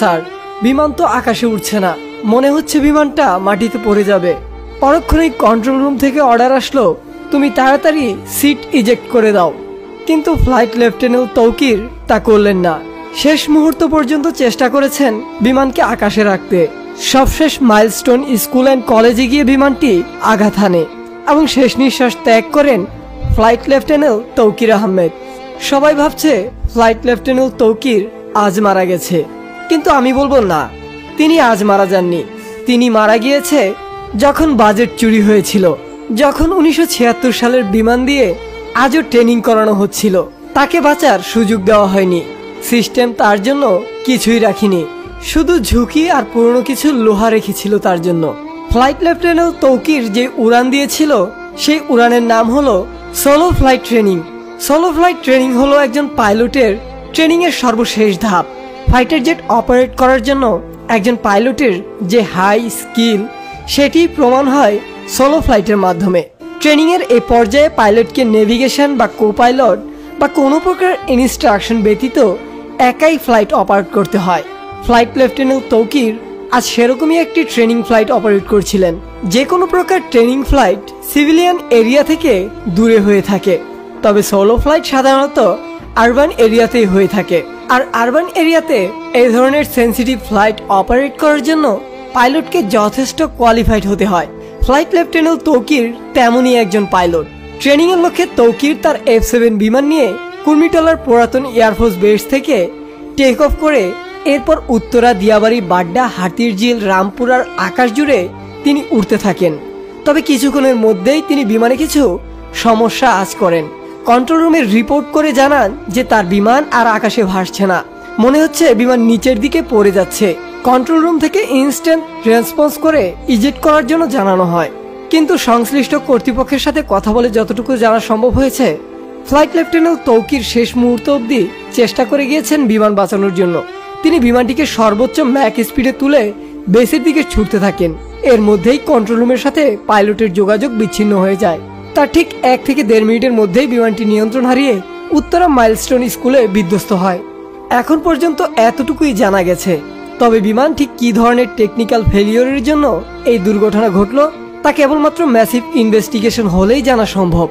Sir, বিমান তো আকাশে উঠছে না, মনে হচ্ছে বিমানটা মাটিতে পড়ে যাবে। পরক্ষণেই কন্ট্রোল রুম থেকে অর্ডার আসলো, তুমি তাড়াতাড়ি সিট ইজেক্ট করে দাও। কিন্তু ফ্লাইট লেফটেন্যান্ট তৌকির তা করলেন না। শেষ মুহূর্ত পর্যন্ত চেষ্টা করেছেন বিমানকে আকাশে রাখতে। সবশেষ মাইলস্টোন স্কুল অ্যান্ড কলেজে গিয়ে বিমানটি আঘাত হানে এবং শেষ নিঃশ্বাস ত্যাগ করেন ফ্লাইট লেফটেন্যান্ট তৌকির আহমেদ। সবাই ভাবছে ফ্লাইট লেফটেন্যান্ট তৌকির আজ মারা গেছে, কিন্তু আমি বলবো না, তিনি আজ মারা যাননি। তিনি মারা গিয়েছে যখন বাজেট চুরি হয়েছিল, যখন 1976 সালের বিমান দিয়ে আজও ট্রেনিং করানো হচ্ছিল। তাকে বাঁচার সুযোগ দেওয়া হয়নি, সিস্টেম তার জন্য কিছুই রাখিনি, শুধু ঝুঁকি আর পুরনো কিছু লোহা রেখেছিল তার জন্য। ফ্লাইট লেফটেন্যান্ট তৌকির যে উড়ান দিয়েছিল সেই উড়ানের নাম হলো solo flight training. Solo flight training হলো একজন পাইলটের ট্রেনিং এর সর্বশেষ ধাপ। ফাইটার জেট অপারেট করার জন্য একজন পাইলটের যে হাই স্কিল সেটি প্রমাণ হয় সোলো ফ্লাইটের মাধ্যমে। ট্রেনিং এর এই পর্যায়ে পাইলটকে নেভিগেশন বা কো পাইলট বা কোনো প্রকার ইনস্ট্রাকশন ব্যতীত একাই ফ্লাইট অপারেট করতে হয়। ফ্লাইট লেফটেন্যান্ট তৌকির আজ সেরকমই একটি ট্রেনিং ফ্লাইট অপারেট করছিলেন। যে কোনো প্রকার ট্রেনিং ফ্লাইট সিভিলিয়ান এরিয়া থেকে দূরে হয়ে থাকে, তবে সোলো ফ্লাইট সাধারণত আরবান এরিয়াতেই হয়ে থাকে। আর আরবান এরিয়াতে এই ধরনের সেন্সিটিভ ফ্লাইট অপারেট করার জন্য পাইলটকে যথেষ্ট কোয়ালিফাইড হতে হয়। ফ্লাইট লেফটেন্যান্ট তৌকির তেমনই একজন পাইলট। ট্রেনিং এর লক্ষ্যে তৌকির তার F-7 বিমান নিয়ে কুর্মিটোলার পুরাতন এয়ারফোর্স বেস থেকে টেক অফ করে এরপর উত্তরা, দিয়াবাড়ি, বাড্ডা, হাতিরঝিল, রামপুরার আকাশ জুড়ে তিনি উড়তে থাকেন। তবে কিছুক্ষণের মধ্যেই তিনি বিমানে কিছু সমস্যা আজ করেন। কন্ট্রোল রুমে রিপোর্ট করে জানান যে তার বিমান আর আকাশে ভাসছে না, মনে হচ্ছে বিমান নিচের দিকে পড়ে যাচ্ছে। কন্ট্রোল রুম থেকে ইনস্ট্যান্ট রেসপন্স করে ইজেক্ট করার জন্য জানানো হয়, কিন্তু সংশ্লিষ্ট কর্তৃপক্ষের সাথে কথা বলে যতটুকু জানা সম্ভব হয়েছে, ফ্লাইট লেফটেন্যান্ট তৌকির শেষ মুহূর্ত অবধি চেষ্টা করে গিয়েছেন বিমান বাঁচানোর জন্য। তিনি বিমানটিকে সর্বোচ্চ ম্যাক স্পিডে তুলে বেসের দিকে ছুটতে থাকেন। এর মধ্যেই কন্ট্রোল রুমের সাথে পাইলটের যোগাযোগ বিচ্ছিন্ন হয়ে যায়। তার ঠিক 1 থেকে 1.5 মিনিটের মধ্যেই বিমানটি নিয়ন্ত্রণ হারিয়ে উত্তরা মাইলস্টোন স্কুলে বিধ্বস্ত হয়। এখন পর্যন্ত এতটুকুই জানা গেছে, তবে বিমান ঠিক কী ধরনের টেকনিক্যাল ফেলিওরের জন্য এই দুর্ঘটনা ঘটল তা কেবলমাত্র ম্যাসিভ ইনভেস্টিগেশন হলেই জানা সম্ভব।